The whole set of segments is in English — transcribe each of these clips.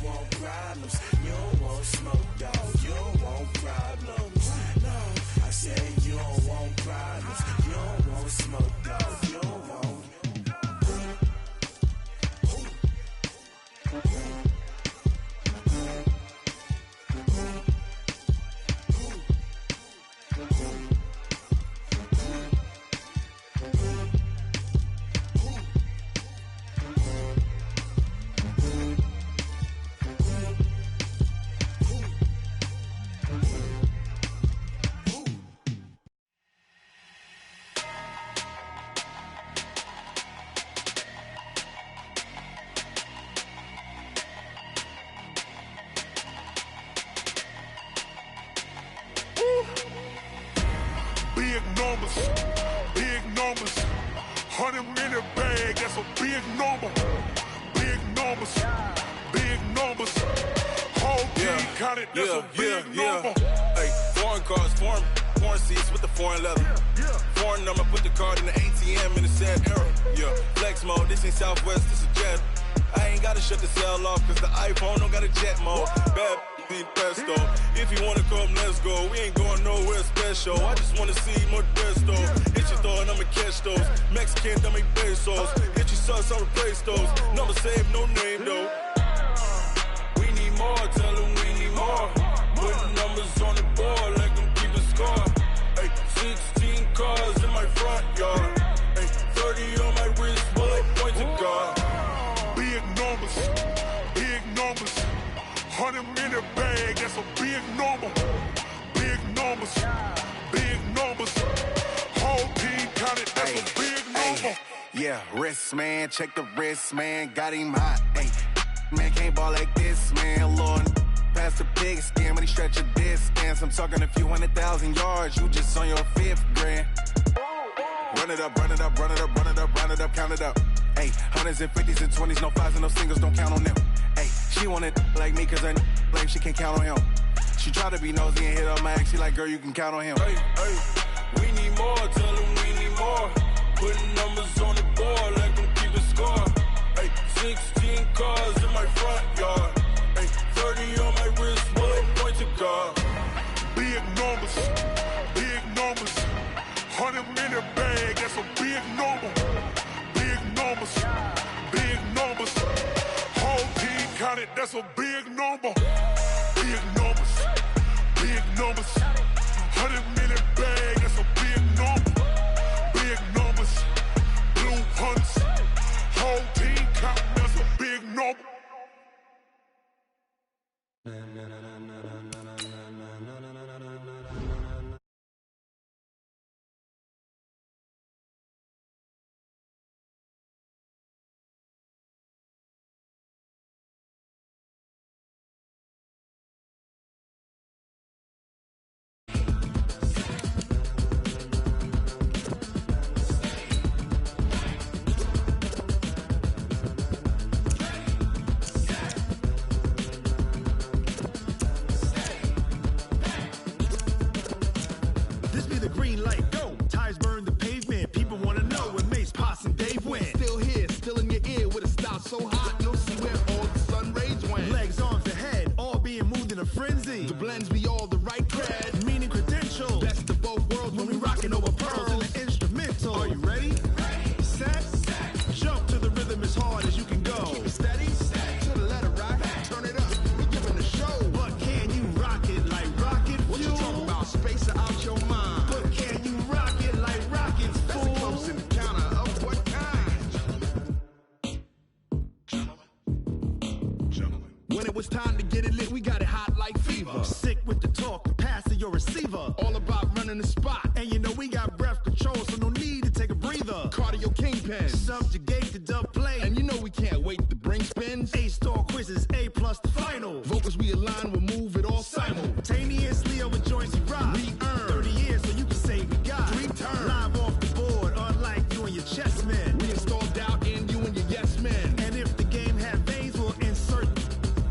want problems. You don't want smoke, dog. You don't want problems. No, I said you don't want problems. You don't want smoke, dog. You don't want. Big numbers, 100-minute bag, that's a big number. Big numbers, whole team counted, that's a big number. Hey, foreign cars, foreign seats with the foreign leather. Foreign number, put the card in the ATM in the sad era. Yeah, flex mode, this ain't Southwest, this is jet. I ain't gotta shut the cell off, cause the iPhone don't got a jet mode. Bad need pesto. If you wanna come, let's go. We ain't going nowhere special. I just wanna see more desto. Hit your throw and I'ma catch those. Mexican, I make pesos. Hit your sauce, I'll replace those. Number save, no name though. We need more, tell them we need more. Putting numbers on the board, like them keep a score. Hey, 16 cars in my front yard. Hey, 30 on my wrist, bullet point to God. Big numbers, 100-minute bag, that's a big number. Big numbers, whole team counted, that's a big number. Yeah, wrist man, check the wrist man, got him hot. Ay, man can't ball like this, man. Lord, past the pig skin when he stretch a distance. I'm talking a few 100,000 yards, you just on your 5th grand. Run it up, count it up. Ay, hundreds and 50s and 20s, no 5s and no singles, don't count on them. Ay, she want it like me cause her blame, she can't count on him. She try to be nosy and hit up my ex, she like, girl, you can count on him. Hey, we need more, tell them we need more. Putting numbers on the board, like them keep a score. Hey, 16 cars in my front yard. Hey, 30 on my wrist, bullet point to God. Big numbers, 100-minute bag, that's a big number. Big numbers, whole team counted, that's a big number. Big numbers, 100-minute bag, that's a big number. Big numbers, blue hunts, whole team counting, that's a big number. So hot, you'll see where all the sun rays went. Legs, arms, the head, all being moved in a frenzy. The blends be all the right cred, meaning credential. Best of both worlds when we rockin' over pearls in the instrumental. Are you ready? Set, jump to the rhythm as hard as you can go. Keep it steady, to the letter right. Turn it up, we're giving the show. But can you rock it like rocket fuel? What you talking about? Space out your mind. But can you rock it like rockets, fool? That's a close encounter of what kind? When it was time to get it lit, we got it hot like fever. Sick with the talk, pass to your receiver. All about running the spot. And you know we got breath control, so no need to take a breather. Cardio kingpin, subjugate the dub play. And you know we can't wait to bring spins. A-star quizzes, A+ the final. Vocals we align, we'll move it all simultaneously over joints we rock. We earn 30 years, so you can say we got 3 turns. Live off the board, unlike you and your chess men. We install doubt in you and your yes men. And if the game had veins, we'll insert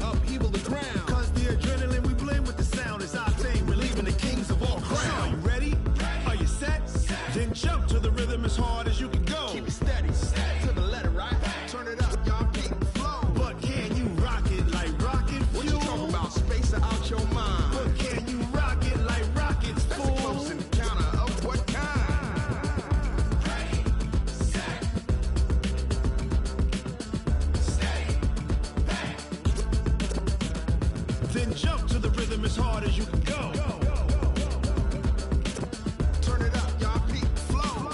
upheaval the ground. Cause the adrenaline we blend with the sound is our thing. We're leaving the kings of all crowns. Are you ready? Are you set? Then jump to the rhythm as hard as you can go. Keep it steady, to the letter right. Turn it up, y'all keep the flow. But can you rock it like rocket? Then jump to the rhythm as hard as you can go. Turn it up, y'all. Peak flow.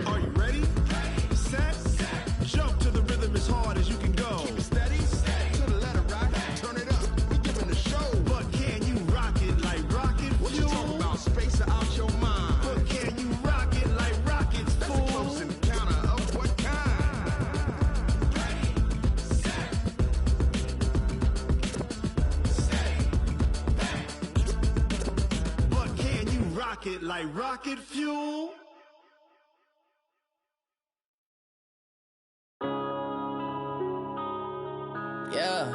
Are you ready? Set. Jump to the rhythm as hard as you can go. Keep it steady. To the letter right. Turn it up. We giving the show. But can you rock it like rocket? What you talking about? Space out your mind. But can you rock it like rockets? That's a close encounter of what kind? But can you rock it like rocket fuel? Yeah.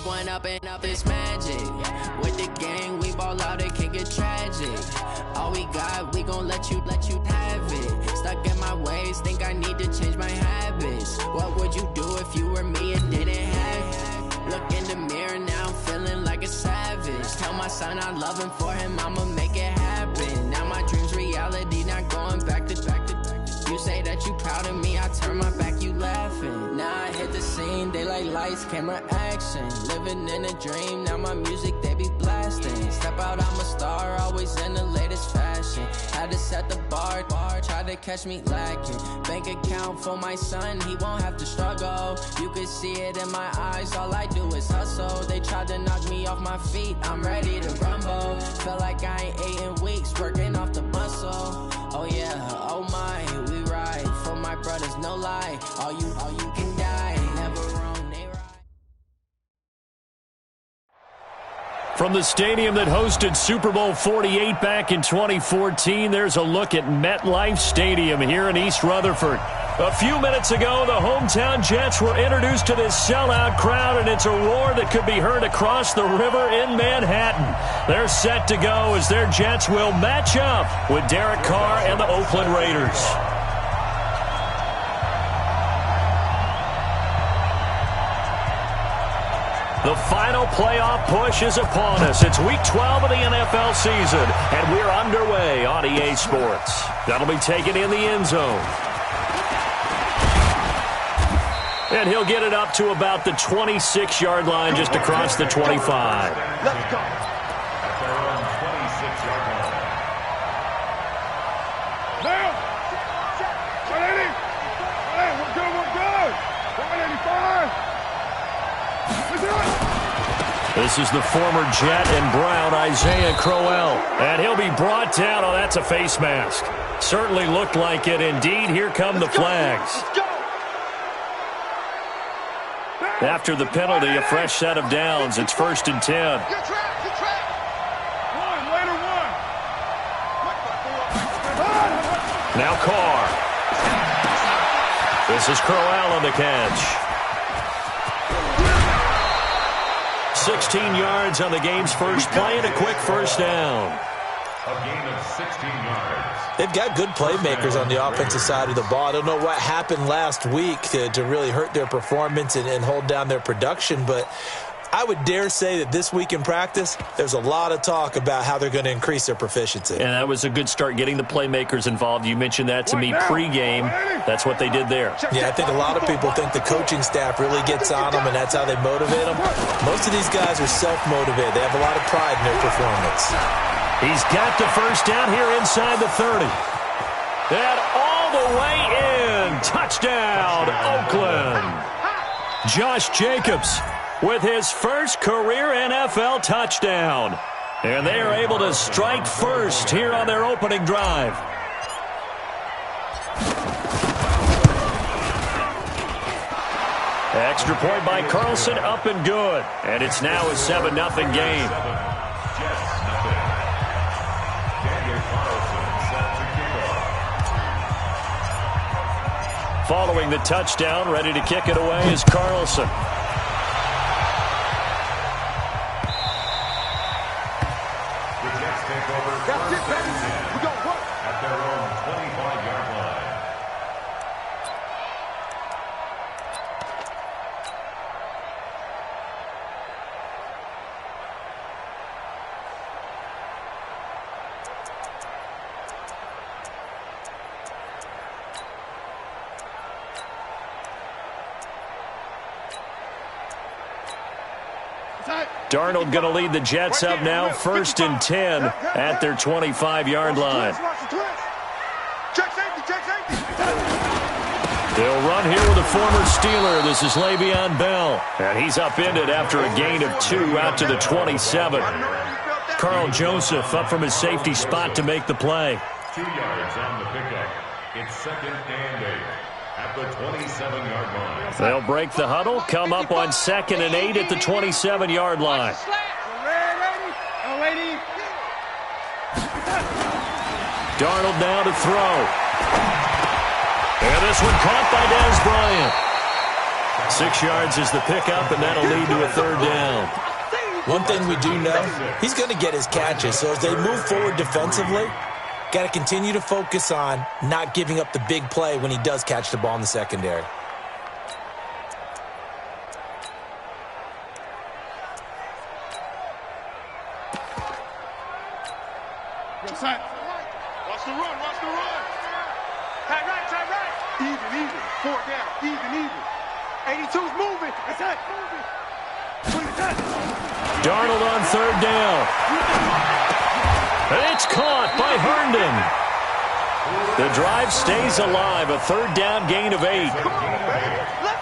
One up and up is magic. With the gang, we ball out, it can get tragic. All we got, we gon' let you have it. Stuck in my ways, think I need to change my habits. What would you do if you were me and didn't have it? Look in the mirror now, I'm feeling like a savage. Tell my son I love him, for him I'ma make it happen. Now my dream's reality, not going back to. You say that you proud of me, I turn my back, you laughing. Now I hit the scene, they like lights, camera, action. Living in a dream, now my music, they be blasting. Step out, I'm a star, always in the latest fashion. Had to set the bar, try to catch me lacking. Bank account for my son, he won't have to struggle. You could see it in my eyes, all I do is hustle. They tried to knock me off my feet, I'm ready to rumble. Feel like I ain't ate in weeks, working off the muscle. Oh yeah, oh my, we ride for my brothers, no lie. All you can die, never wrong, they right. From the stadium that hosted Super Bowl 48 back in 2014, there's a look at MetLife Stadium here in East Rutherford. A few minutes ago, the hometown Jets were introduced to this sellout crowd, and it's a roar that could be heard across the river in Manhattan. They're set to go as their Jets will match up with Derek Carr and the Oakland Raiders. The final playoff push is upon us. It's Week 12 of the NFL season, and we're underway on EA Sports. That'll be taken in the end zone. And he'll get it up to about the 26-yard line just across the 25. Let's go. At their own 26-yard line. Now! 180! Hey, we're good! 185! This is the former Jet and Brown, Isaiah Crowell. And he'll be brought down. Oh, that's a face mask. Certainly looked like it. Indeed, here come the flags. Let's go! After the penalty, a fresh set of downs. It's 1st and 10. Good track! Later one! Now Carr. This is Crowell on the catch. 16 yards on the game's first play and a quick first down. A gain of 16 yards. They've got good playmakers on the offensive side of the ball. I don't know what happened last week to really hurt their performance and hold down their production, but I would dare say that this week in practice, there's a lot of talk about how they're going to increase their proficiency. And that was a good start getting the playmakers involved. You mentioned that to me pregame. That's what they did there. Yeah, I think a lot of people think the coaching staff really gets on them, and that's how they motivate them. Most of these guys are self-motivated. They have a lot of pride in their performance. He's got the first down here inside the 30. And all the way in. Touchdown, Oakland. Josh Jacobs with his first career NFL touchdown. And they are able to strike first here on their opening drive. Extra point by Carlson, up and good. And it's now a 7-0 game. Following the touchdown, ready to kick it away is Carlson. The Jets take over first and 10 at their own 25-yard line. Darnold going to lead the Jets up now, 1st and 10 at their 25-yard line. They'll run here with a former Steeler. This is Le'Veon Bell. And he's upended after a gain of 2 out to the 27. Carl Joseph up from his safety spot to make the play. 2 yards on the pickup. It's 2nd and 8 at the 27-yard line. They'll break the huddle, come up on 2nd and 8 at the 27-yard line. Darnold now to throw. And this one caught by Dez Bryant. 6 yards is the pickup, and that'll lead to a 3rd down. One thing we do know, he's going to get his catches. So as they move forward defensively, got to continue to focus on not giving up the big play when he does catch the ball in the secondary. Watch the run, watch the run. Tight right. Even. 4 down, even. 82's moving. That's it. Darnold on 3rd down. And it's caught by Herndon. The drive stays alive, a 3rd down gain of 8.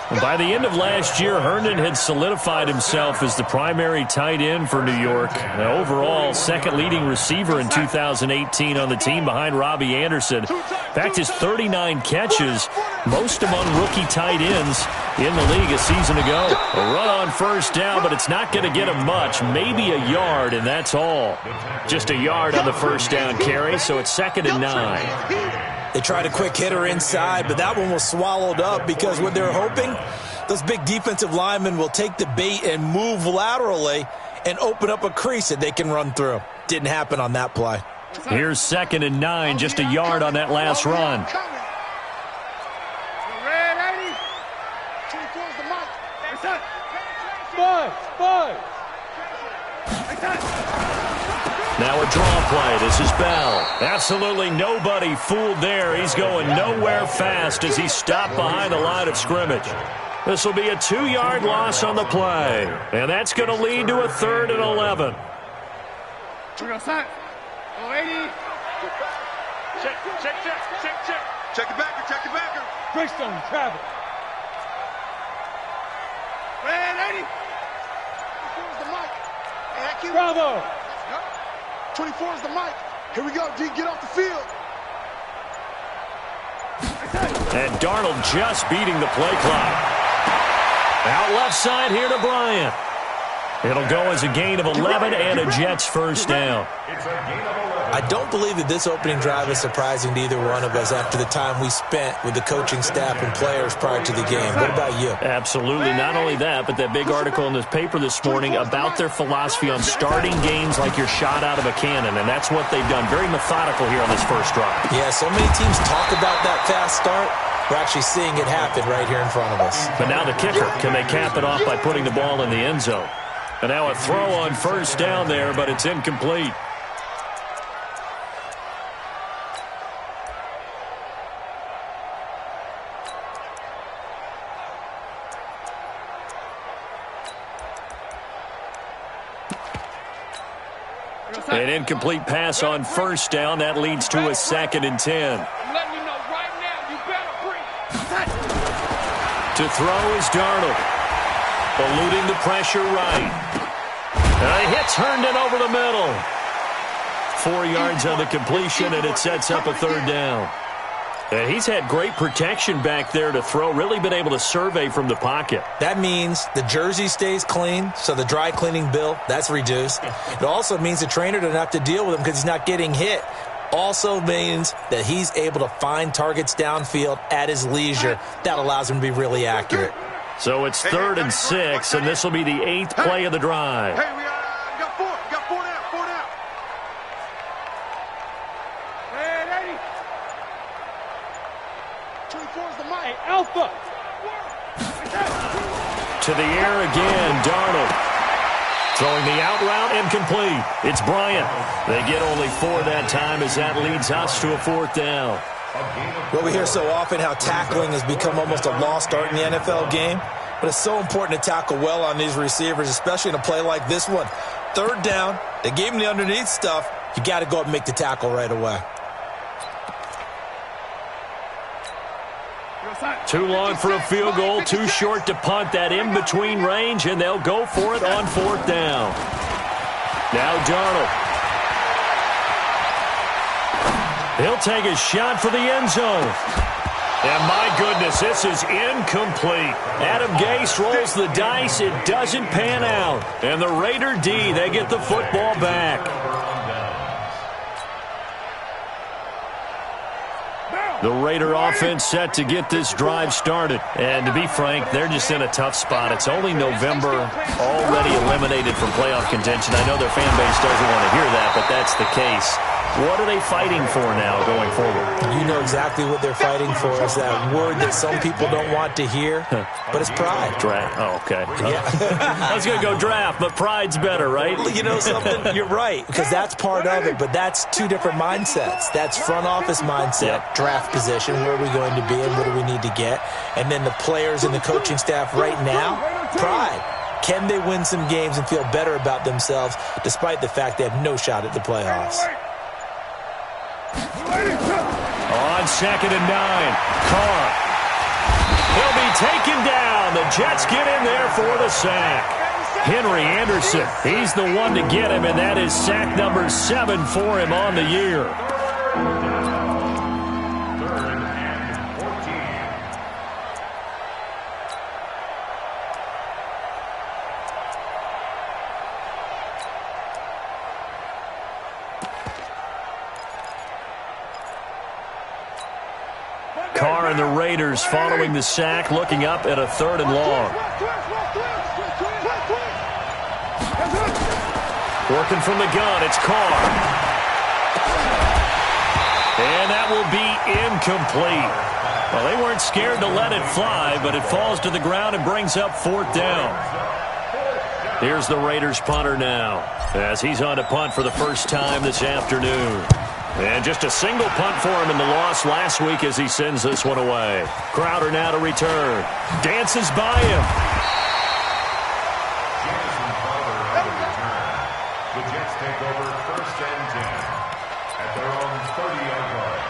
And by the end of last year, Herndon had solidified himself as the primary tight end for New York. Now, overall, 2nd leading receiver in 2018 on the team behind Robbie Anderson. In fact, his 39 catches, most among rookie tight ends in the league a season ago. A run on 1st down, but it's not going to get him much. Maybe a yard, and that's all. Just a yard on the 1st down carry, so it's 2nd and 9. They tried a quick hitter inside, but that one was swallowed up because what they're hoping, those big defensive linemen will take the bait and move laterally and open up a crease that they can run through. Didn't happen on that play. Here's 2nd and 9, just a yard on that last run. Now a draw play. This is Bell. Absolutely nobody fooled there. He's going nowhere fast as he's stopped behind the line of scrimmage. This will be a 2-yard loss on the play. And that's going to lead to a 3rd and 11. Check it backer. Greystone, travel. Red 80. Bravo. 24 is the mic. Here we go, D. Get off the field. And Darnold just beating the play clock. Out left side here to Bryant. It'll go as a gain of 11 and a Jets 1st down. I don't believe that this opening drive is surprising to either one of us after the time we spent with the coaching staff and players prior to the game. What about you? Absolutely. Not only that, but that big article in this paper this morning about their philosophy on starting games like you're shot out of a cannon, and that's what they've done. Very methodical here on this first drive. Yeah, so many teams talk about that fast start. We're actually seeing it happen right here in front of us. But now the kicker. Can they cap it off by putting the ball in the end zone? And now a throw on 1st down there, but it's incomplete. An incomplete pass on 1st down. That leads to a 2nd and 10. I'm letting you know right now, you better breathe. To throw is Darnold. Eluding the pressure right. And he hits Herndon over the middle. 4 yards on the completion, and it sets up a 3rd down. And he's had great protection back there to throw, really been able to survey from the pocket. That means the jersey stays clean, so the dry cleaning bill, that's reduced. It also means the trainer doesn't have to deal with him because he's not getting hit. Also means that he's able to find targets downfield at his leisure. That allows him to be really accurate. So it's 3rd and 6, and this will be the 8th play of the drive. Hey, we got 4 down. PS4's the mic. Hey, Alpha. To the air again, Darnold. Throwing the out route, incomplete. It's Bryant. They get only 4 that time as that leads us to a 4th down. Well, we hear so often how tackling has become almost a lost art in the NFL game. But it's so important to tackle well on these receivers, especially in a play like this one. 3rd down, they gave him the underneath stuff. You got to go up and make the tackle right away. Too long for a field goal, too short to punt that in-between range, and they'll go for it on 4th down. Now Darnold. He'll take a shot for the end zone. And my goodness, this is incomplete. Adam Gase rolls the dice. It doesn't pan out. And the Raider D, they get the football back. The Raider offense set to get this drive started. And to be frank, they're just in a tough spot. It's only November, already eliminated from playoff contention. I know their fan base doesn't want to hear that, but that's the case. What are they fighting for now going forward? You know exactly what they're fighting for. Is that word that some people don't want to hear, but it's pride. Draft. Oh, okay. Yeah. I was going to go draft, but pride's better, right? You know something? You're right, because that's part of it, but that's 2 different mindsets. That's front office mindset, draft position, where are we going to be and what do we need to get? And then the players and the coaching staff right now, pride. Can they win some games and feel better about themselves despite the fact they have no shot at the playoffs? On 2nd and 9, Carr. He'll be taken down. The Jets get in there for the sack. Henry Anderson, he's the one to get him, and that is sack number 7 for him on the year. 3rd and 14. Carr and the Raiders following the sack, looking up at a 3rd and long. Working from the gun, it's Carr. And that will be incomplete. Well, they weren't scared to let it fly, but it falls to the ground and brings up 4th down. Here's the Raiders punter now, as he's on to punt for the first time this afternoon. And just a single punt for him in the loss last week as he sends this one away. Crowder now to return. Dances by him. Jamison Crowder at the return. The Jets take over 1st and 10 at their own 30-yard line.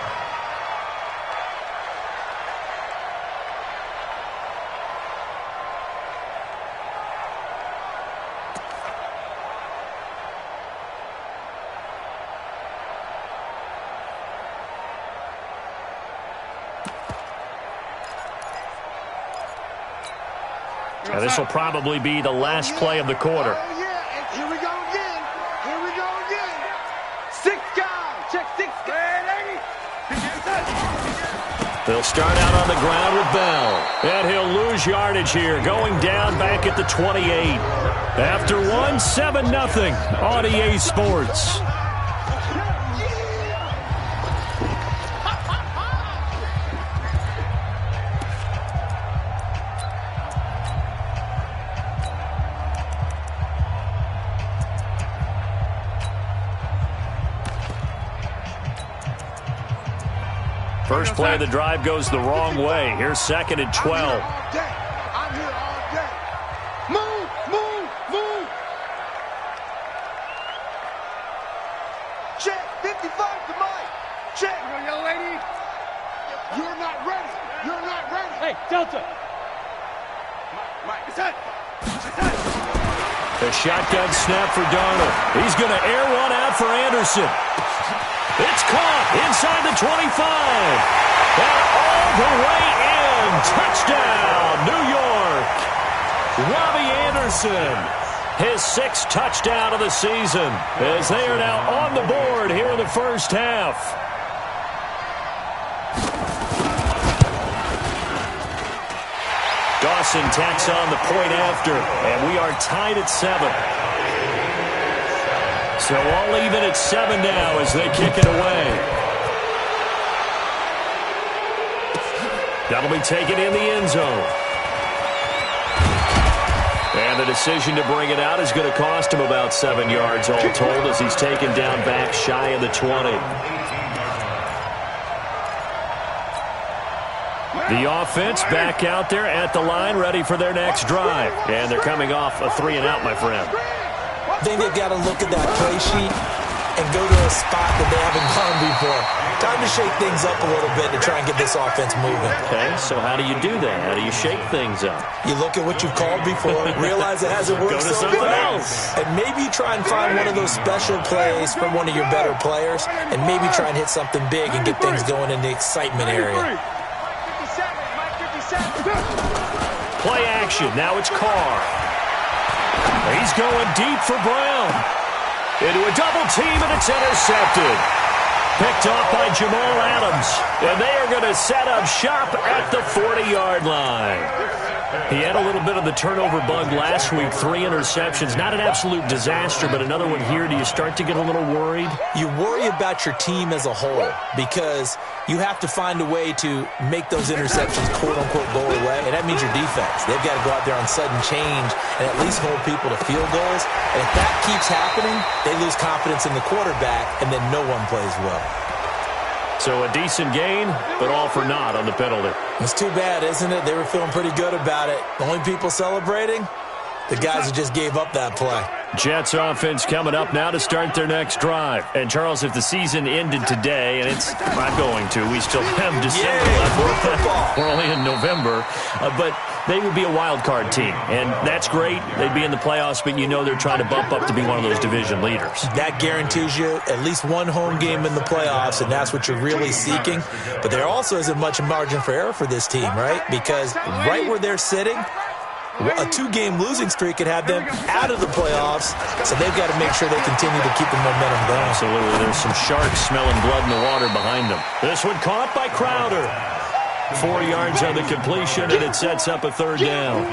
Now, this will probably be the last play of the quarter. Oh, yeah, and here we go again. Here we go again. 6 guys. Check 6 guys. They'll start out on the ground with Bell. And he'll lose yardage here, going down back at the 28. After 1, 7-0 on EA Sports. First play of the drive goes the wrong way. Here's 2nd and 12. I'm here all day. Move, move, move. Check, 55 to Mike. Check. Young lady. You're not ready. You're not ready. Hey, Delta. Mike, it's it. A shotgun snap for Darnold. He's going to air one out for Anderson. It's caught inside the 25. And all the way in. Touchdown, New York. Robbie Anderson, his 6th touchdown of the season, as they are now on the board here in the first half. Dawson tacks on the point after, and we are tied at 7. So all even at 7 now as they kick it away. That'll be taken in the end zone. And the decision to bring it out is going to cost him about 7 yards all told as he's taken down back shy of the 20. The offense back out there at the line, ready for their next drive. And they're coming off a 3-and-out, my friend. I think they've got to look at that play sheet and go to a spot that they haven't gone before. Time to shake things up a little bit to try and get this offense moving. Okay, so how do you do that? How do you shake things up? You look at what you've called before, realize it hasn't worked Go to so something well. else. And maybe try and find one of those special plays from one of your better players, and maybe try and hit something big and get things going in the excitement area. Play action. Now it's Carr. He's going deep for Brown. Into a double team, and it's intercepted. Picked off by Jamal Adams. And they are going to set up shop at the 40-yard line. He had a little bit of the turnover bug last week. 3 interceptions. Not an absolute disaster, but another one here. Do you start to get a little worried? You worry about your team as a whole because you have to find a way to make those interceptions, quote-unquote, go away, and that means your defense. They've got to go out there on sudden change and at least hold people to field goals. And if that keeps happening, they lose confidence in the quarterback, and then no one plays well. So a decent gain, but all for naught on the penalty. It's too bad, isn't it? They were feeling pretty good about it. The only people celebrating, the guys who just gave up that play. Jets offense coming up now to start their next drive. And, Charles, if the season ended today, and it's not going to, we still have December left. We're only in November. But they would be a wild card team, and that's great. They'd be in the playoffs, but you know they're trying to bump up to be one of those division leaders. That guarantees you at least one home game in the playoffs, and that's what you're really seeking. But there also isn't much margin for error for this team, right? Because right where they're sitting, a 2-game losing streak could have them out of the playoffs, so they've got to make sure they continue to keep the momentum going. Absolutely. There's some sharks smelling blood in the water behind them. This one caught by Crowder. 4 yards on the completion, and it sets up a 3rd down.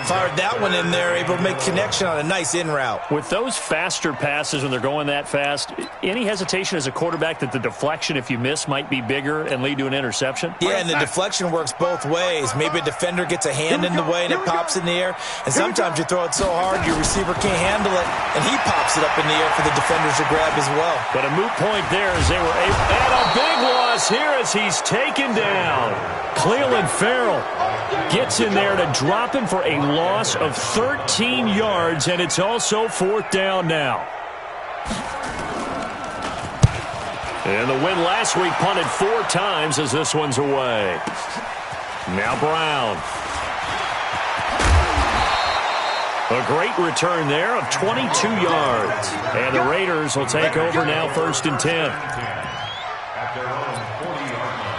Fired that one in there, able to make connection on a nice in route. With those faster passes when they're going that fast, any hesitation as a quarterback that the deflection, if you miss, might be bigger and lead to an interception? Yeah, and the deflection works both ways. Maybe a defender gets a hand in the way and it pops in the air, and sometimes you throw it so hard your receiver can't handle it, and he pops it up in the air for the defenders to grab as well. But a moot point there as they were able, and a big loss here as he's taken down. Cleveland Farrell gets in there to drop him for a loss of 13 yards, and it's also 4th down now. And the win last week punted 4 times as this one's away. Now Brown. A great return there of 22 yards. And the Raiders will take over now 1st and 10. At their own 40-yard line.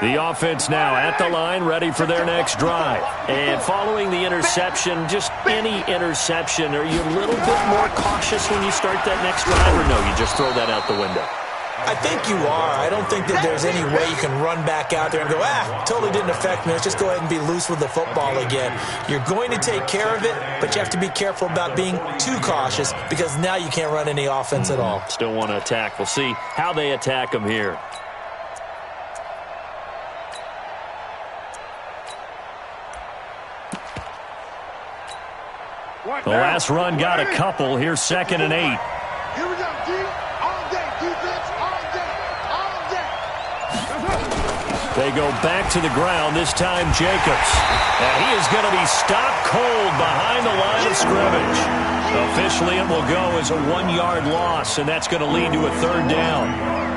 The offense now at the line, ready for their next drive. And following the interception, just any interception, are you a little bit more cautious when you start that next drive, or no, you just throw that out the window? I think you are. I don't think that there's any way you can run back out there and go, totally didn't affect me. Let's just go ahead and be loose with the football again. You're going to take care of it, but you have to be careful about being too cautious because now you can't run any offense at all. Still want to attack. We'll see how they attack them here. The last run got a couple. Here's 2nd and 8. Here we go, D. All day, defense, all day, all day. They go back to the ground, this time Jacobs. And he is going to be stopped cold behind the line of scrimmage. Officially, it will go as a 1-yard loss, and that's going to lead to a 3rd down.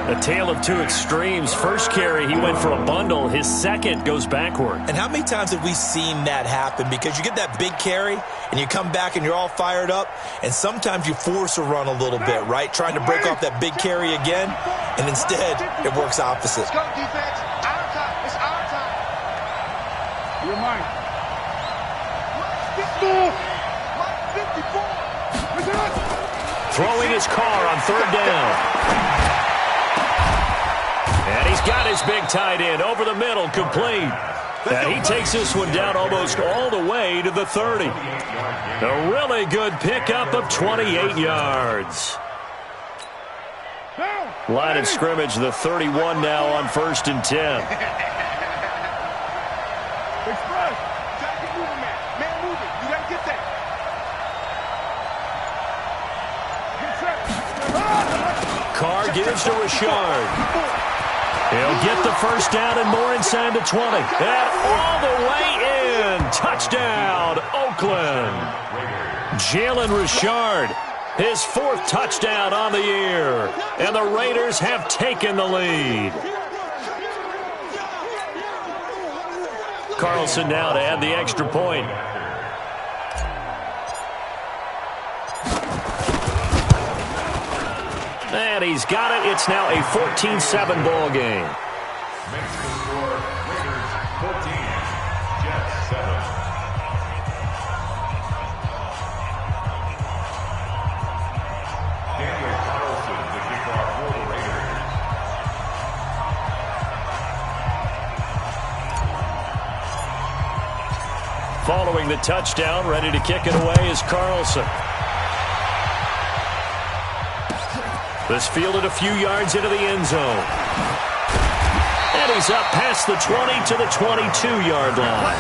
A tale of 2 extremes. First carry, he went for a bundle. His second goes backward. And how many times have we seen that happen? Because you get that big carry, and you come back and you're all fired up, and sometimes you force a run a little bit, right? Trying to break off that big carry again, and instead, it works opposite. Let's go, defense. Our time. It's our time. You're mine. 54. Throwing his car on 3rd down. And he's got his big tight end over the middle, complete. And he takes this one down almost all the way to the 30. A really good pickup of 28 yards. Line of scrimmage, the 31 now on 1st and 10. Carr gives to Richard. He'll get the first down and more inside the 20. And all the way in. Touchdown, Oakland. Jalen Richard, his 4th touchdown on the year. And the Raiders have taken the lead. Carlson now to add the extra point. And he's got it. It's now a 14-7 ball game. Makes the score Raiders 14, Jets 7. Daniel Carlson, the kickoff for the Raiders. Following the touchdown, ready to kick it away is Carlson. This fielded a few yards into the end zone. And he's up past the 20 to the 22-yard line.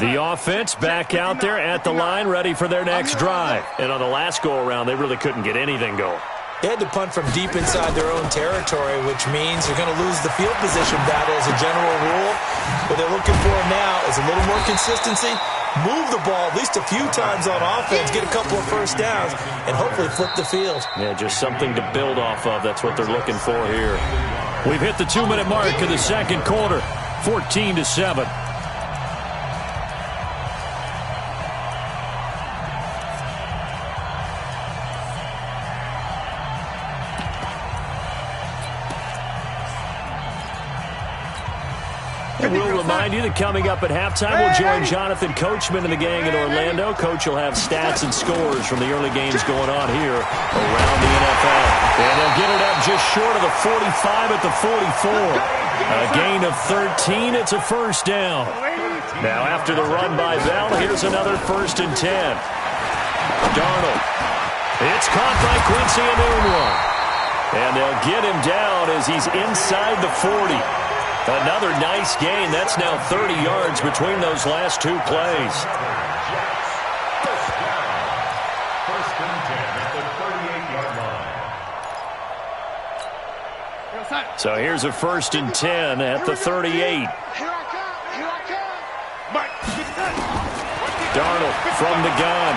The offense back out there at the line, ready for their next drive. And on the last go-around, they really couldn't get anything going. They had to punt from deep inside their own territory, which means they're going to lose the field position battle as a general rule. What they're looking for now is a little more consistency, move the ball at least a few times on offense, get a couple of first downs, and hopefully flip the field. Yeah, just something to build off of. That's what they're looking for here. We've hit the 2-minute mark in the second quarter, 14-7. We'll remind you that coming up at halftime, we'll join Jonathan Coachman and the gang in Orlando. Coach will have stats and scores from the early games going on here around the NFL. And they'll get it up just short of the 45 at the 44. A gain of 13. It's a first down. Now after the run by Bell, here's another 1st and 10. Darnold. It's caught by Quincy Enunwa. And they'll get him down as he's inside the 40. Another nice gain. That's now 30 yards between those last two plays. First and 10 at the 38-yard line. So here's a 1st and 10 at the 38. Darnold from the gun.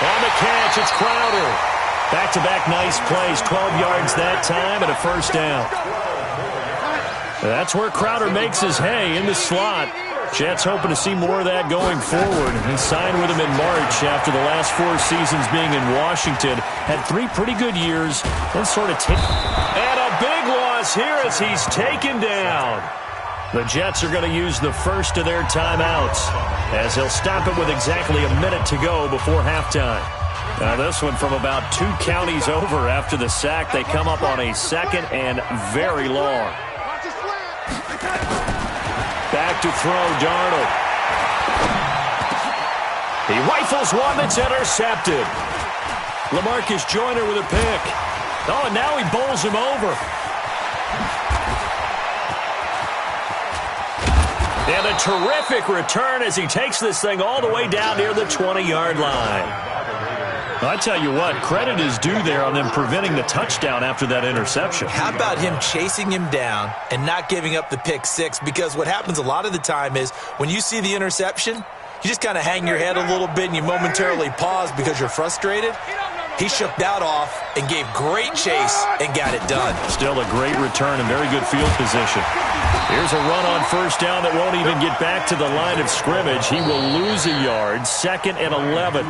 On the catch, it's Crowder. Back-to-back nice plays, 12 yards that time and a first down. That's where Crowder makes his hay in the slot. Jets hoping to see more of that going forward. He signed with him in March after the last 4 seasons being in Washington. Had 3 pretty good years. Then sort of and a big loss here as he's taken down. The Jets are going to use the first of their timeouts as they'll stop it with exactly a minute to go before halftime. Now this one from about 2 counties over after the sack. They come up on a 2nd and very long. Back to throw, Darnold. He rifles one that's intercepted. LaMarcus Joyner with a pick. Oh, and now he bowls him over. And a terrific return as he takes this thing all the way down near the 20-yard line. I tell you what, credit is due there on them preventing the touchdown after that interception. How about him chasing him down and not giving up the pick 6? Because what happens a lot of the time is when you see the interception, you just kind of hang your head a little bit and you momentarily pause because you're frustrated. He shook that off and gave great chase and got it done. Still a great return and very good field position. Here's a run on first down that won't even get back to the line of scrimmage. He will lose a yard. 2nd and 11.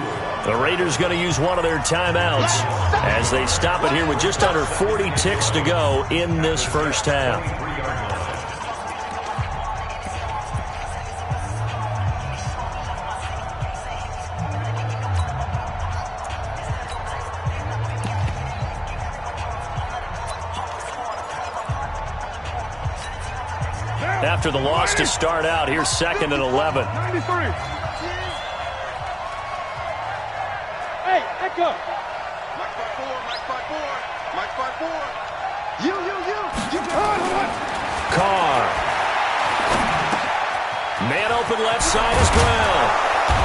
The Raiders going to use one of their timeouts as they stop it here with just under 40 ticks to go in this first half. After the loss to start out, here's 2nd and 11. 93. Hey, echo. Mike 5-4, Mike 5-4, Mike 5-4. You. Carr. Man open left side is Brown.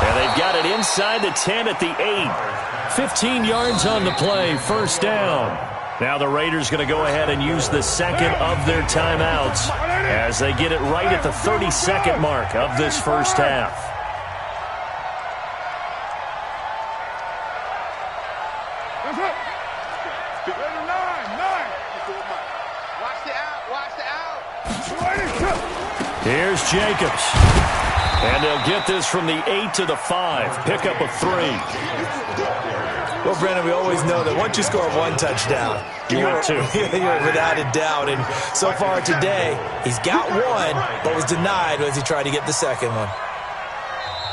And they've got it inside the 10 at the 8. 15 yards on the play, first down. Now the Raiders going to go ahead and use the second of their timeouts as they get it right at the 32nd mark of this first half. Here's Jacobs. And they'll get this from the 8 to the 5. Pick up a 3. Well, Brandon, we always know that once you score one touchdown, you're without a doubt. And so far today, he's got one, but was denied as he tried to get the second one.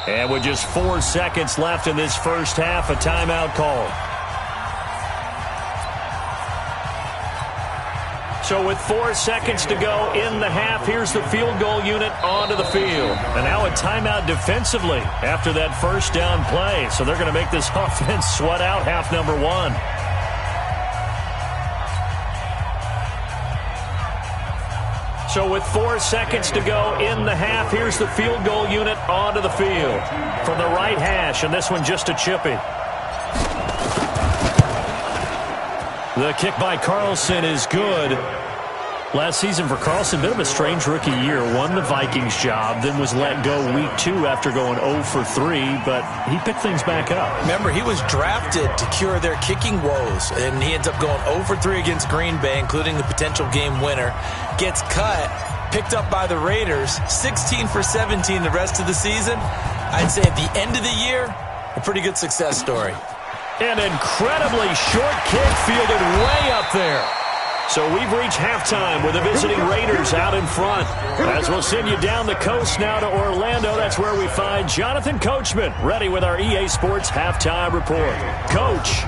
And with just 4 seconds left in this first half, a timeout call. So with 4 seconds to go in the half, here's the field goal unit onto the field. And now a timeout defensively after that first down play. So they're going to make this offense sweat out half number 1. So with 4 seconds to go in the half, here's the field goal unit onto the field. From the right hash, and this one just a chippy. The kick by Carlson is good. Last season for Carlson, bit of a strange rookie year. Won the Vikings job, then was let go week 2 after going 0 for 3, but he picked things back up. Remember, he was drafted to cure their kicking woes, and he ends up going 0 for 3 against Green Bay, including the potential game winner. Gets cut, picked up by the Raiders, 16 for 17 the rest of the season. I'd say at the end of the year, a pretty good success story. An incredibly short kick fielded way up there. So we've reached halftime with the visiting Raiders out in front. As we'll send you down the coast now to Orlando, that's where we find Jonathan Coachman, ready with our EA Sports halftime report. Coach.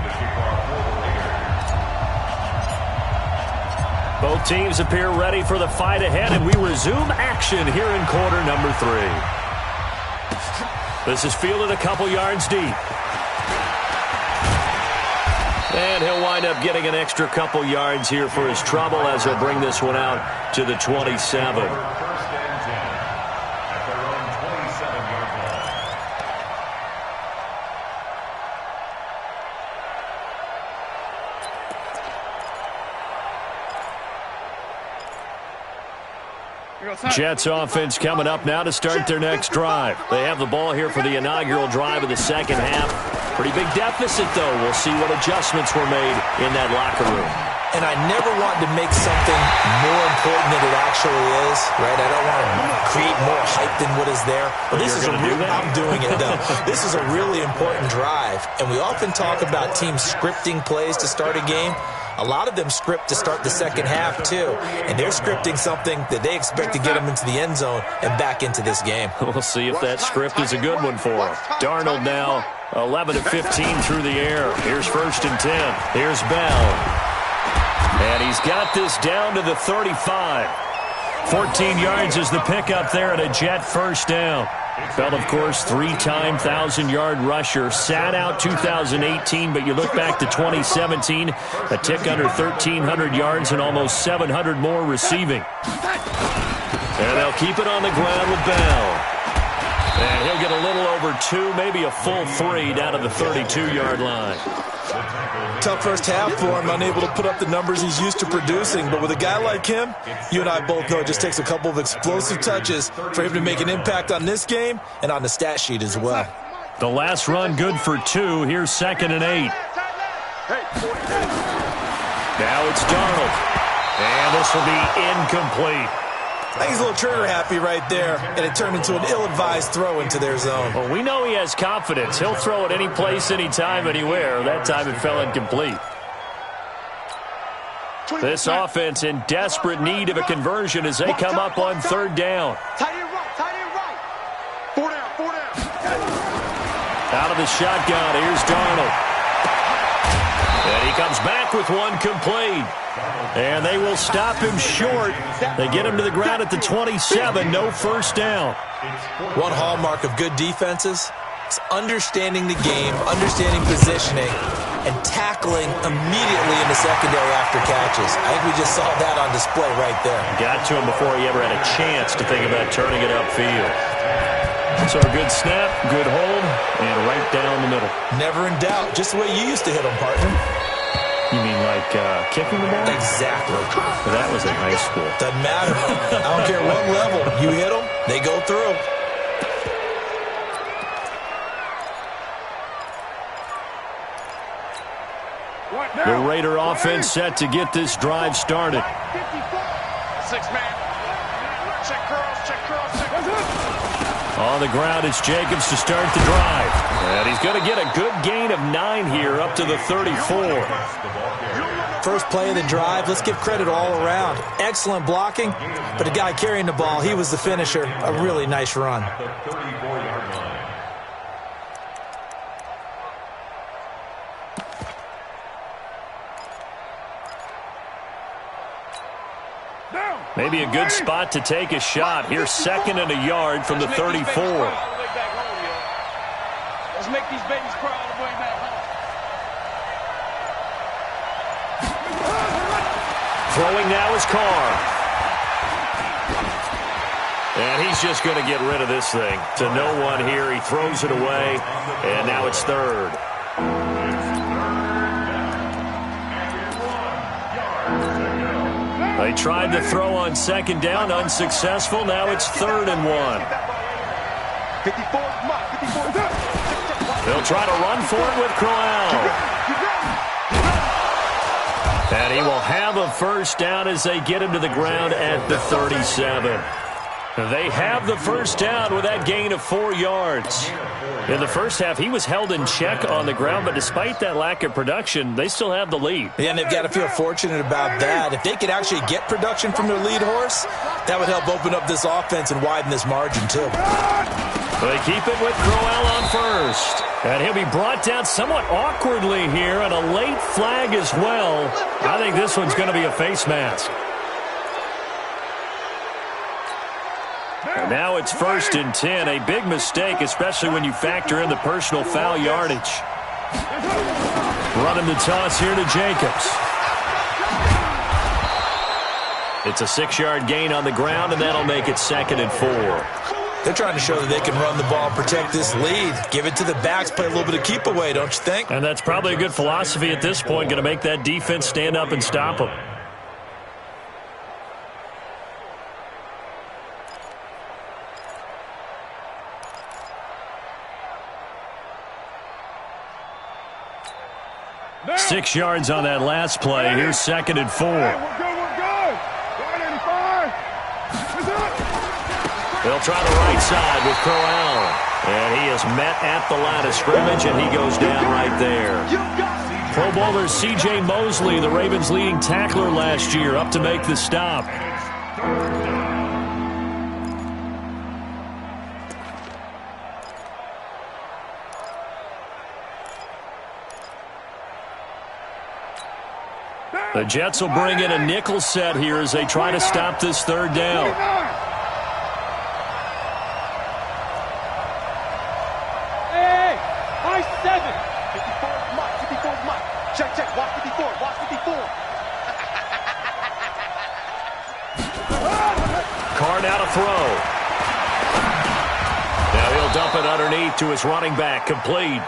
Both teams appear ready for the fight ahead, and we resume action here in quarter number 3. This is fielded a couple yards deep. And he'll wind up getting an extra couple yards here for his trouble as he'll bring this one out to the 27. First and 10 at their own 27-yard line. Jets offense coming up now to start their next drive. They have the ball here for the inaugural drive of the second half. Pretty big deficit, though. We'll see what adjustments were made in that locker room. And I never want to make something more important than it actually is, right? I don't want to create more hype than what is there. But this is I'm doing it, though. This is a really important drive. And we often talk about teams scripting plays to start a game. A lot of them script to start the second half, too. And they're scripting something that they expect to get them into the end zone and back into this game. We'll see if that script is a good one for them. Darnold now 11 of 15 through the air. Here's 1st and 10. Here's Bell. And he's got this down to the 35. 14 yards is the pickup there and a Jet first down. Bell, of course, 3-time 1,000-yard rusher. Sat out 2018, but you look back to 2017, a tick under 1,300 yards and almost 700 more receiving. And they'll keep it on the ground with Bell. And he'll get a little over 2, maybe a full 3 down to the 32-yard line. Tough first half for him, unable to put up the numbers he's used to producing. But with a guy like him, you and I both know it just takes a couple of explosive touches for him to make an impact on this game and on the stat sheet as well. The last run good for 2. Here's 2nd and 8. Now it's Darnold. And this will be incomplete. I think he's a little trigger happy right there, and it turned into an ill-advised throw into their zone. Well, we know he has confidence. He'll throw it any place, anytime, anywhere. That time it fell incomplete. This offense in desperate need of a conversion as they come up on third down. Tight end right, tight end right. 4 down, 4 down. Out of the shotgun, here's Darnold. And he comes back with one complete. And they will stop him short. They get him to the ground at the 27, no first down. One hallmark of good defenses is understanding the game, understanding positioning, and tackling immediately in the secondary after catches. I think we just saw that on display right there. Got to him before he ever had a chance to think about turning it upfield. So a good snap, good hold, and right down the middle. Never in doubt, just the way you used to hit them, partner. You mean like kicking the ball? Exactly. Well, that was in high school. Doesn't matter. I don't care what level. You hit them, they go through. The Raider offense set to get this drive started. 6-man. Check cross, check cross, check cross. On the ground, it's Jacobs to start the drive. And he's going to get a good gain of 9 here up to the 34. First play of the drive, let's give credit all around. Excellent blocking, but the guy carrying the ball, he was the finisher. A really nice run. Maybe a good spot to take a shot. Here's 2nd and a yard from the 34. Let's make these babies cry all the way back home. Throwing now is Carr. And he's just going to get rid of this thing. To no one here. He throws it away. And now it's 3rd. They tried to throw on 2nd down, unsuccessful. Now it's 3rd and 1. 54, They'll try to run for it with Crowell. And he will have a first down as they get him to the ground at the 37. They have the first down with that gain of 4 yards. In the first half, he was held in check on the ground, but despite that lack of production, they still have the lead. Yeah, and they've got to feel fortunate about that. If they could actually get production from their lead horse, that would help open up this offense and widen this margin, too. They keep it with Crowell on first. And he'll be brought down somewhat awkwardly here, and a late flag as well. I think this one's going to be a face mask. And now it's 1st and 10. A big mistake, especially when you factor in the personal foul yardage. Running the toss here to Jacobs. It's a 6-yard gain on the ground, and that'll make it 2nd and 4. They're trying to show that they can run the ball and protect this lead. Give it to the backs, play a little bit of keep away, don't you think? And that's probably a good philosophy at this point, going to make that defense stand up and stop them. Now. 6 yards on that last play. Here's 2nd and 4. Hey, we're good, we're good. 185. They'll try the right side with Crowell. And he is met at the line of scrimmage, and he goes down right there. Pro Bowler C.J. Mosley, the Ravens' leading tackler last year, up to make the stop. The Jets will bring in a nickel set here as they try to stop this 3rd down. Hey, high 7. 54, Mike, 54, Mike. Check, check, watch 54, watch 54. Carr now to throw. Now he'll dump it underneath to his running back, complete.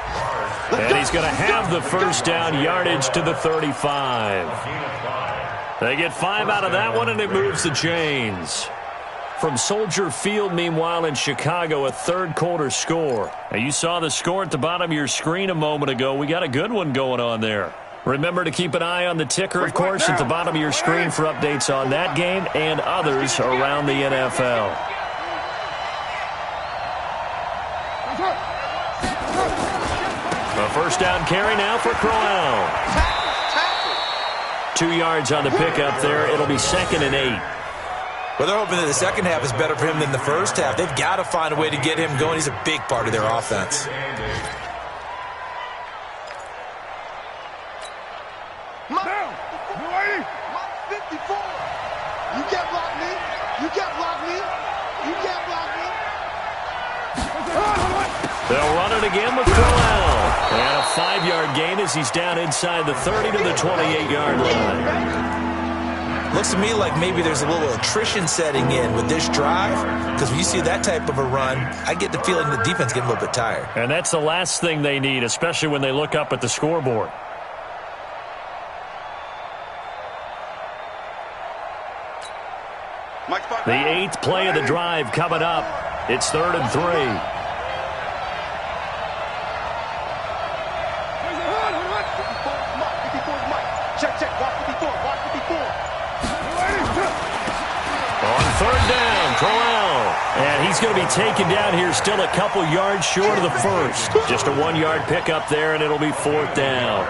And he's going to have the first down, yardage to the 35. They get 5 out of that one, and it moves the chains. From Soldier Field, meanwhile, in Chicago, a 3rd quarter score. Now, you saw the score at the bottom of your screen a moment ago. We got a good one going on there. Remember to keep an eye on the ticker, of course, at the bottom of your screen for updates on that game and others around the NFL. A first down carry now for Crowell. 2 yards on the pickup there. It'll be 2nd and 8. Well, they're hoping that the second half is better for him than the first half. They've got to find a way to get him going. He's a big part of their offense. They'll run it again with Crowell. And a 5-yard gain as he's down inside the 30 to the 28-yard line. Looks to me like maybe there's a little attrition setting in with this drive, because when you see that type of a run, I get the feeling the defense getting a little bit tired. And that's the last thing they need, especially when they look up at the scoreboard. The 8th play of the drive coming up. It's 3rd and 3. On 3rd down, Crowell. And he's going to be taken down here, still a couple yards short of the first. Just a 1-yard pickup there, and it'll be 4th down.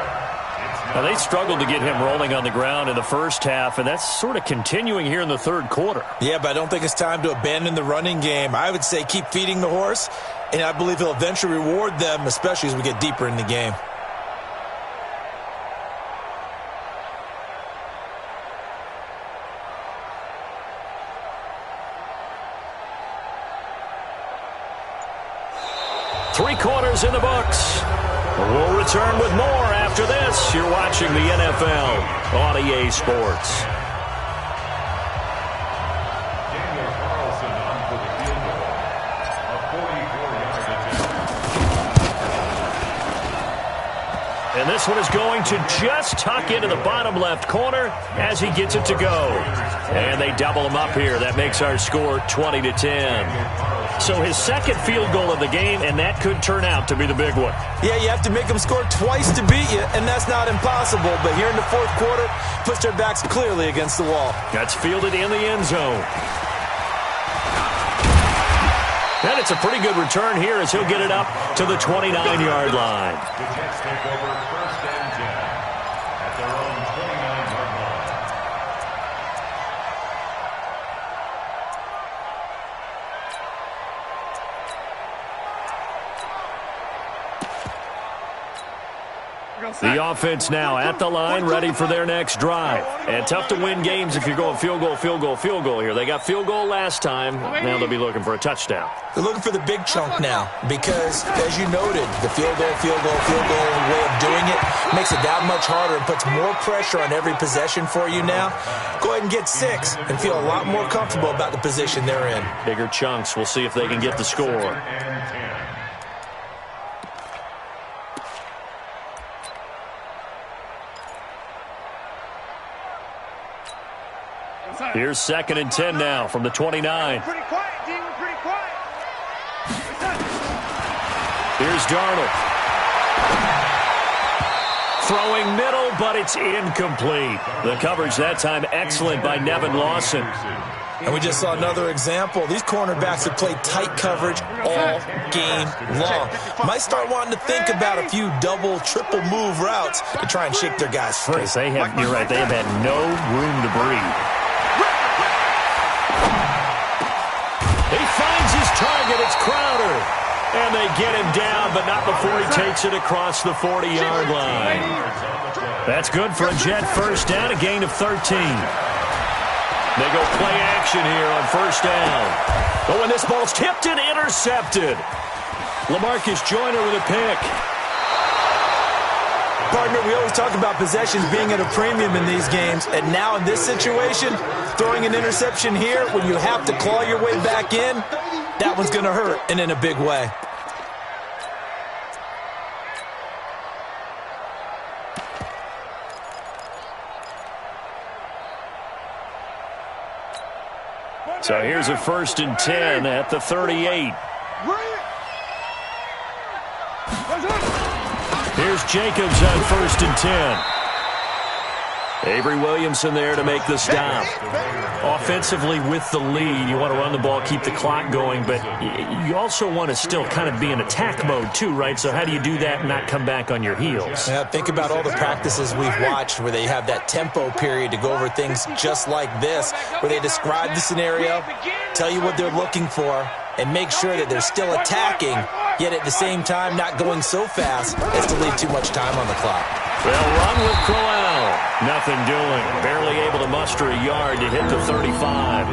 Now, they struggled to get him rolling on the ground in the first half, and that's sort of continuing here in the third quarter. Yeah, but I don't think it's time to abandon the running game. I would say keep feeding the horse, and I believe he'll eventually reward them, especially as we get deeper in the game. Three quarters in the books. We'll return with more after this. You're watching the NFL on EA Sports. Daniel Carlson on for the field goal. A 44-yard attempt. And this one is going to just tuck into the bottom left corner as he gets it to go. And they double him up here. That makes our score 20-10. So his second field goal of the game, and that could turn out to be the big one. Yeah, you have to make them score twice to beat you, and that's not impossible. But here in the fourth quarter, puts their backs clearly against the wall. That's fielded in the end zone. And it's a pretty good return here as he'll get it up to the 29-yard line. The Jets take over 1st and 10 at their own 29-yard line. The offense now at the line, ready for their next drive. And tough to win games if you're going field goal, field goal, field goal here. They got field goal last time. Now they'll be looking for a touchdown. They're looking for the big chunk now because, as you noted, the field goal way of doing it makes it that much harder and puts more pressure on every possession for you now. Go ahead and get 6 and feel a lot more comfortable about the position they're in. Bigger chunks. We'll see if they can get the score. Here's 2nd and 10 now from the 29. Pretty quiet, D. We're pretty quiet. Here's Darnold. Throwing middle, but it's incomplete. The coverage that time excellent by Nevin Lawson. And we just saw another example. These cornerbacks have played tight coverage all game long. Might start wanting to think about a few double, triple move routes to try and shake their guys free. You're right, they have had no room to breathe. He finds his target. It's Crowder. And they get him down, but not before he takes it across the 40-yard line. That's good for a Jet first down, a gain of 13. They go play action here on first down. Oh, and this ball's tipped and intercepted. LaMarcus Joyner with a pick. Partner, we always talk about possessions being at a premium in these games, and now in this situation, throwing an interception here when you have to claw your way back in, that one's going to hurt, and in a big way. So here's a 1st and 10 at the 38. Here's Jacobs on 1st and 10. Avery Williamson there to make the stop. Offensively with the lead, you want to run the ball, keep the clock going, but you also want to still kind of be in attack mode too, right? So how do you do that and not come back on your heels? Yeah, think about all the practices we've watched where they have that tempo period to go over things just like this, where they describe the scenario, tell you what they're looking for, and make sure that they're still attacking, yet at the same time not going so fast as to leave too much time on the clock. They'll run with Crowell. Nothing doing. Barely able to muster a yard to hit the 35.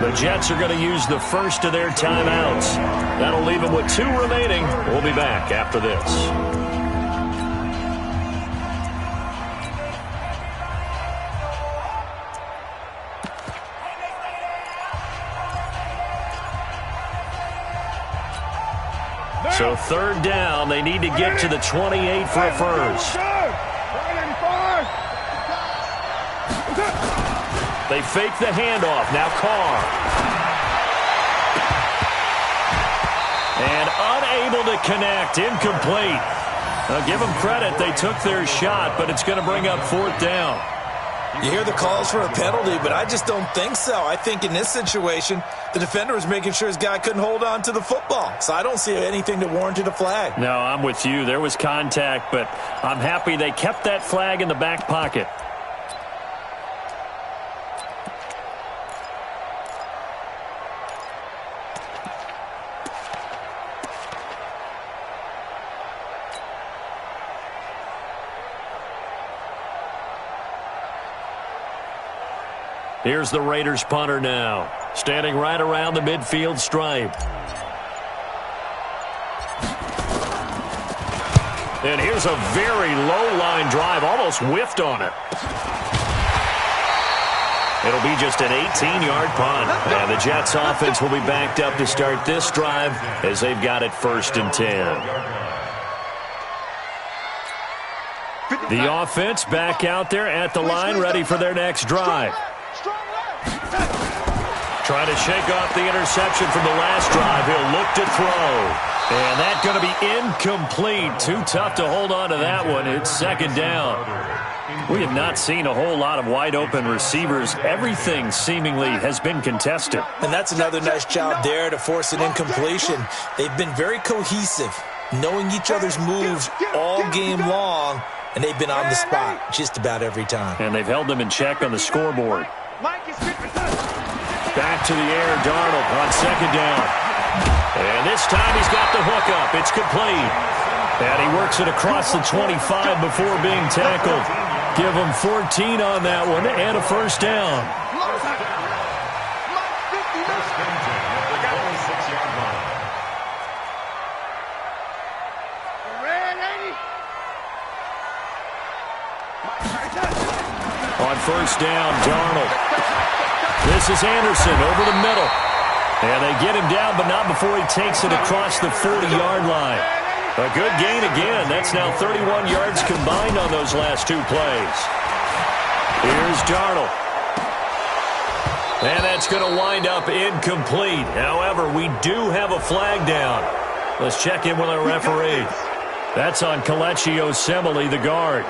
The Jets are going to use the first of their timeouts. That'll leave them with 2 remaining. We'll be back after this. So 3rd down, they need to get to the 28 for a first. They fake the handoff. Now Carr. And unable to connect. Incomplete. Now give them credit. They took their shot, but it's going to bring up 4th down. You hear the calls for a penalty, but I just don't think so. I think in this situation, the defender was making sure his guy couldn't hold on to the football. So I don't see anything that warranted a flag. No, I'm with you. There was contact, but I'm happy they kept that flag in the back pocket. Here's the Raiders punter now, standing right around the midfield stripe. And here's a very low-line drive, almost whiffed on it. It'll be just an 18-yard punt. And the Jets offense will be backed up to start this drive as they've got it 1st and 10. The offense back out there at the line, ready for their next drive. Trying to shake off the interception from the last drive. He'll look to throw. And that's going to be incomplete. Too tough to hold on to that one. It's 2nd down. We have not seen a whole lot of wide-open receivers. Everything seemingly has been contested. And that's another nice job there to force an incompletion. They've been very cohesive, knowing each other's moves all game long, and they've been on the spot just about every time. And they've held them in check on the scoreboard. Back to the air, Darnold on 2nd down. And this time he's got the hook up. It's complete. And he works it across the 25 before being tackled. Give him 14 on that one and a 1st down. On 1st down, Darnold. This is Anderson over the middle. And they get him down, but not before he takes it across the 40-yard line. A good gain again. That's now 31 yards combined on those last 2 plays. Here's Darnold. And that's going to wind up incomplete. However, we do have a flag down. Let's check in with our referee. That's on Kelechi Osemele, the guard.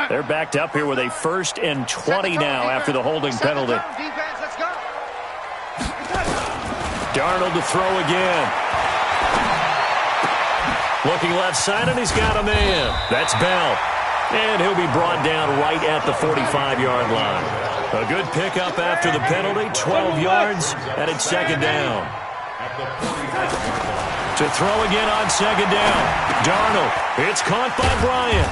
They're backed up here with a 1st and 20 now after the holding penalty. Darnold to throw again. Looking left side, and he's got a man. That's Bell. And he'll be brought down right at the 45-yard line. A good pickup after the penalty, 12 yards, and it's 2nd down. To throw again on 2nd down. Darnold. It's caught by Bryant.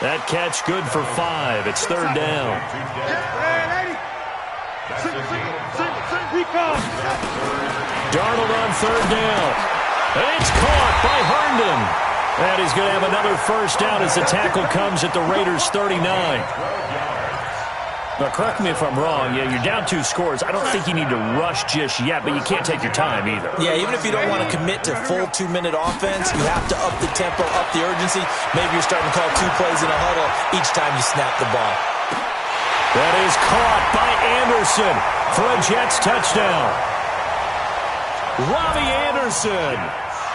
That catch good for 5. It's 3rd down. Darnold on 3rd down. And it's caught by Herndon. And he's going to have another 1st down as the tackle comes at the Raiders' 39. Now, correct me if I'm wrong. Yeah, you're down 2 scores. I don't think you need to rush just yet, but you can't take your time either. Yeah, even if you don't want to commit to full 2-minute offense, you have to up the tempo, up the urgency. Maybe you're starting to call 2 plays in a huddle each time you snap the ball. That is caught by Anderson for a Jets touchdown. Robbie Anderson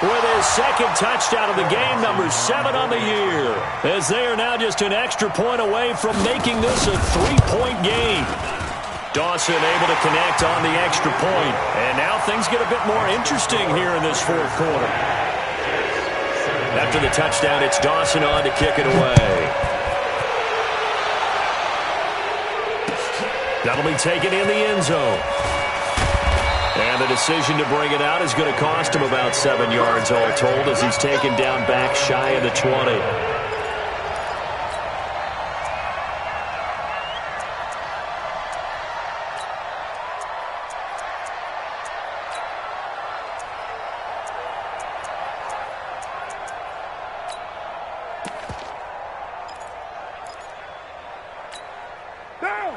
with his second touchdown of the game, number 7 on the year, as they are now just an extra point away from making this a 3-point game. Dawson able to connect on the extra point, and now things get a bit more interesting here in this fourth quarter. After the touchdown, it's Dawson on to kick it away. That'll be taken in the end zone. And the decision to bring it out is going to cost him about 7 yards all told, as he's taken down back shy of the 20.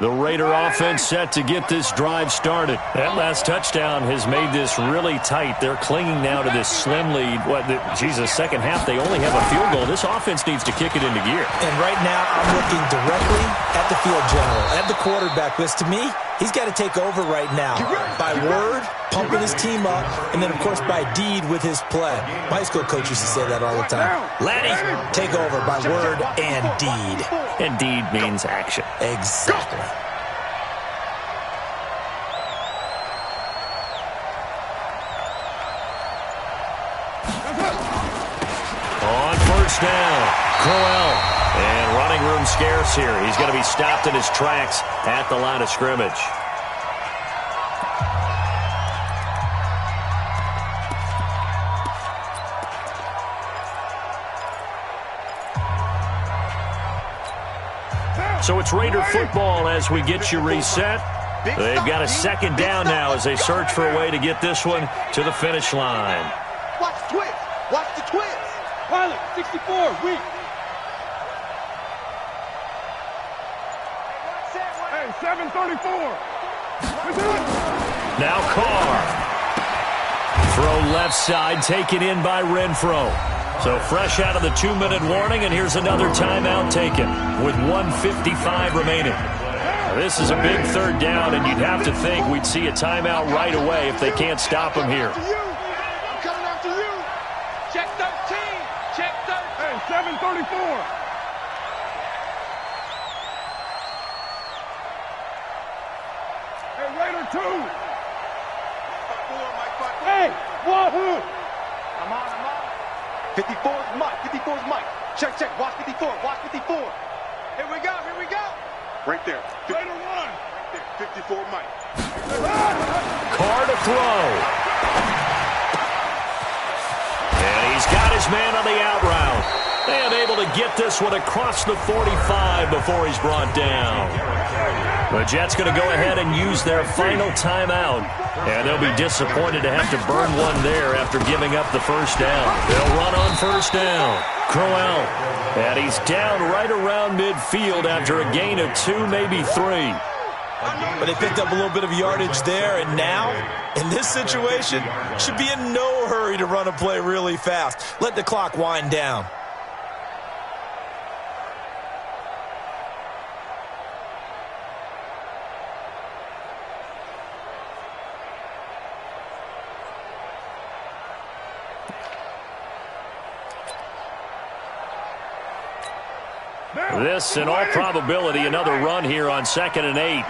The Raider offense set to get this drive started. That last touchdown has made this really tight. They're clinging now to this slim lead. Second half, they only have a field goal. This offense needs to kick it into gear. And right now, I'm looking directly at the field general, at the quarterback. Because to me, he's got to take over right now. By word, pumping his team up, and then, of course, by deed with his play. My high school coach used to say that all the time. Laddie, take over by word and deed. And deed means action. Exactly. On first down, Crowell. And running room scarce here. He's going to be stopped in his tracks at the line of scrimmage. So it's Raider football as we get you reset. They've got a second down now as they search for a way to get this one to the finish line. Watch the twist. Watch the twist. Pilot, 64, weak. Hey, 734. Now Carr. Throw left side, taken in by Renfro. So fresh out of the 2-minute warning, and here's another timeout taken with 1:55 remaining. Now, this is a big third down, and you'd have to think we'd see a timeout right away if they can't stop him here. I'm coming after you. Check 13. Check 13. Hey, 734. Hey, Raider 2. Hey, wahoo. I'm on. 54's Mike. 54's Mike. Check. Watch 54. Watch 54. Here we go. Right there. Raider 1. Right there. 54 Mike. Carr to throw. And he's got his man on the out route. And able to get this one across the 45 before he's brought down. The Jets going to go ahead and use their final timeout. And they'll be disappointed to have to burn one there after giving up the first down. They'll run on first down. Crowell. And he's down right around midfield after a gain of 2, maybe 3. But they picked up a little bit of yardage there, and now, in this situation, should be in no hurry to run a play really fast. Let the clock wind down. This, in all probability, another run here on 2nd and 8.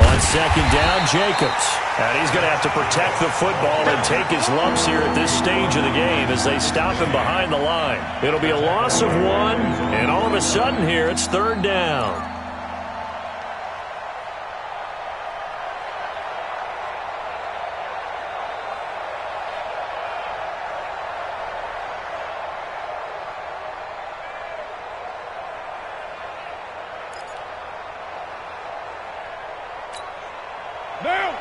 On second down, Jacobs. And he's going to have to protect the football and take his lumps here at this stage of the game as they stop him behind the line. It'll be a loss of 1, and all of a sudden here, it's 3rd down. Now.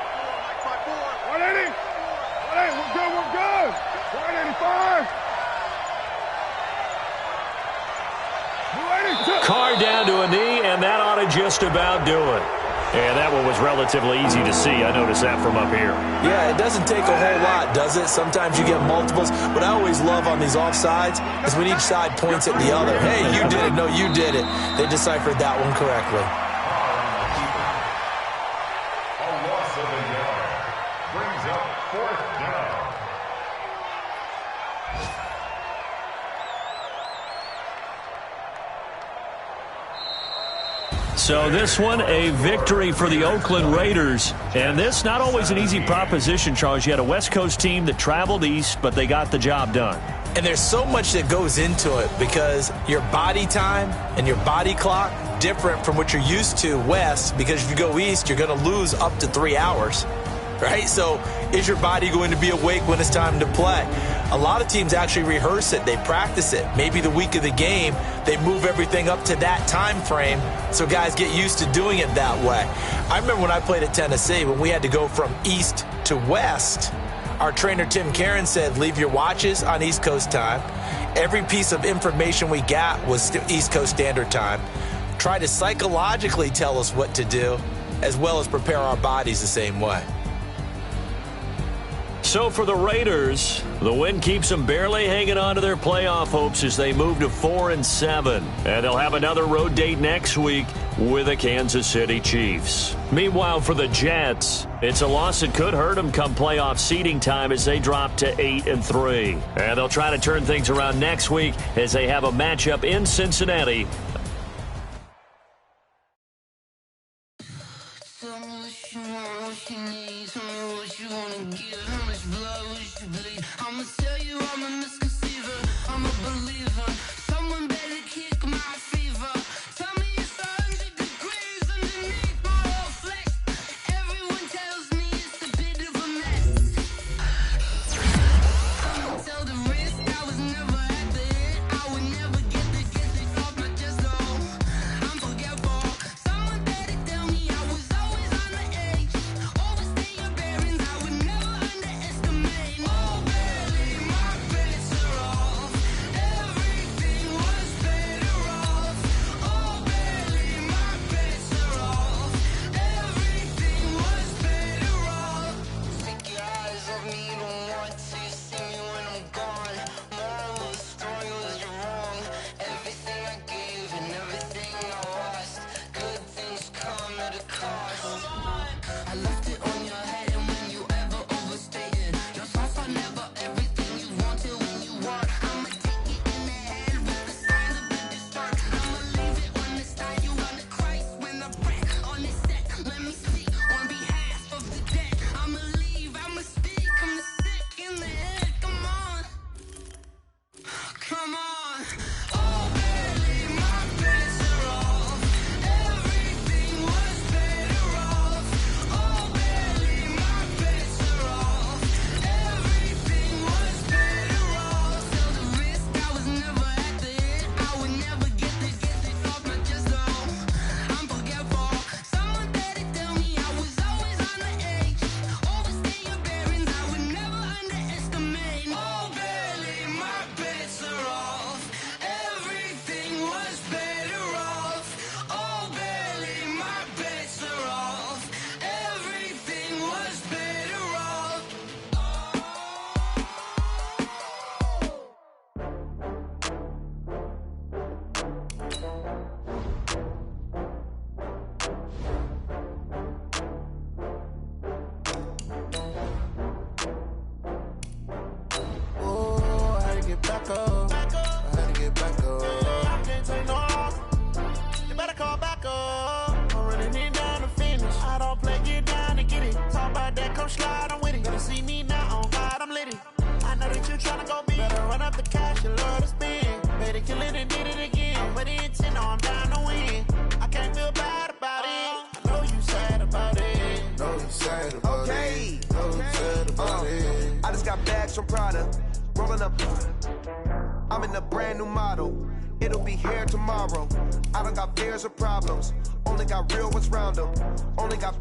180. 180. We're good. 185. 282. Carr down to a knee, and that ought to just about do it. And that one was relatively easy to see. I noticed that from up here. Yeah, it doesn't take a whole lot, does it? Sometimes you get multiples. What I always love on these offsides is when each side points at the other. Hey, you did it. No, you did it. They deciphered that one correctly. A loss of a yard brings up 4th down. So this one, a victory for the Oakland Raiders. And this, not always an easy proposition, Charles. You had a West Coast team that traveled east, but they got the job done. And there's so much that goes into it because your body time and your body clock different from what you're used to west, because if you go east, you're going to lose up to 3 hours, right? So is your body going to be awake when it's time to play? A lot of teams actually rehearse it. They practice it. Maybe the week of the game, they move everything up to that time frame so guys get used to doing it that way. I remember when I played at Tennessee, when we had to go from east to west, our trainer Tim Karen said, leave your watches on East Coast time. Every piece of information we got was East Coast Standard Time. Try to psychologically tell us what to do, as well as prepare our bodies the same way. So for the Raiders, the win keeps them barely hanging on to their playoff hopes as they move to 4-7. And they'll have another road date next week with the Kansas City Chiefs. Meanwhile, for the Jets, it's a loss that could hurt them come playoff seeding time as they drop to 8-3. And they'll try to turn things around next week as they have a matchup in Cincinnati. I'm in a brand new model. It'll be here tomorrow. I don't got fears or problems. Only got real ones round them. Only got...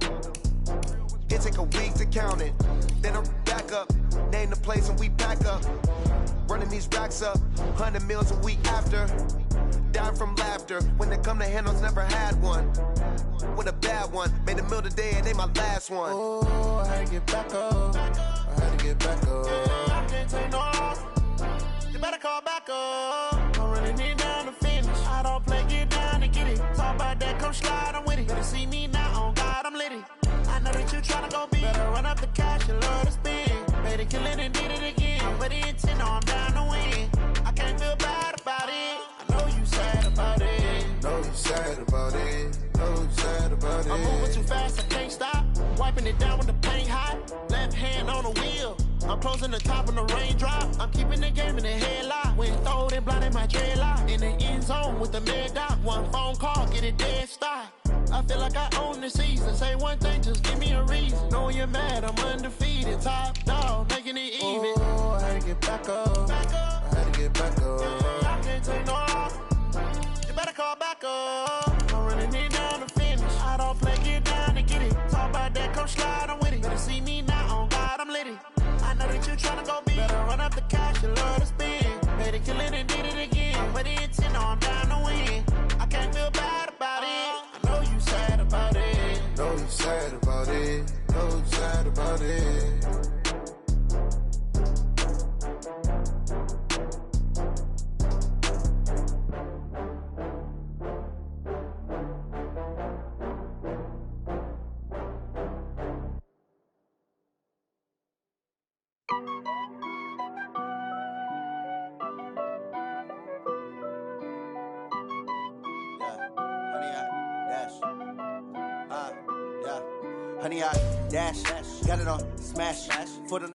It take a week to count it. Then I'm back up. Name the place and we pack up. Running these racks up. 100 meals a week after. dying from laughter. When they come to handles, never had one. With a bad one, made a meal today and they my last one. Oh, I had to get back up. I had to get back up. I can't take no loss. You better call back up. I'm running it down to finish. I don't play, get down and get it. Talk about that, come slide, I'm with it. Better see me now, on God, I'm litty. I know that you tryna go big. Better run up the cash, you love to spin. Made it, kill it, and did it again. But the intent, no, I'm down to win. I can't feel bad about it. I know you sad about it. Know you sad about it. Know you sad about it. I'm moving too fast, I can't stop. Wiping it down with the paint hot. Left hand on the wheel. I'm closing the top on the raindrop. I'm keeping the game in the headlock. When throwed and blinded my dreadlock. In the end zone with the mad dot. One phone call, get it dead stop. I feel like I own the season. Say one thing, just give me a reason. Knowing you're mad, I'm undefeated. Top dog, making it even. Oh, I had to get back up. I had to get back up. I can't take no loss. You better call back up. I'm running it down to finish. I don't play, get down to get it. Talk about that, come slide, I'm with it. Better see me now, on God, I'm litty. I know that you tryna go big. Better run up the cash, you love to spin. Made it, kill it, and did it again. But the intent, no, I'm down to win. I can't feel bad about it. I know you sad about it. Know you sad about it. Know you sad about it. Honey, I dash, got it on smash, for the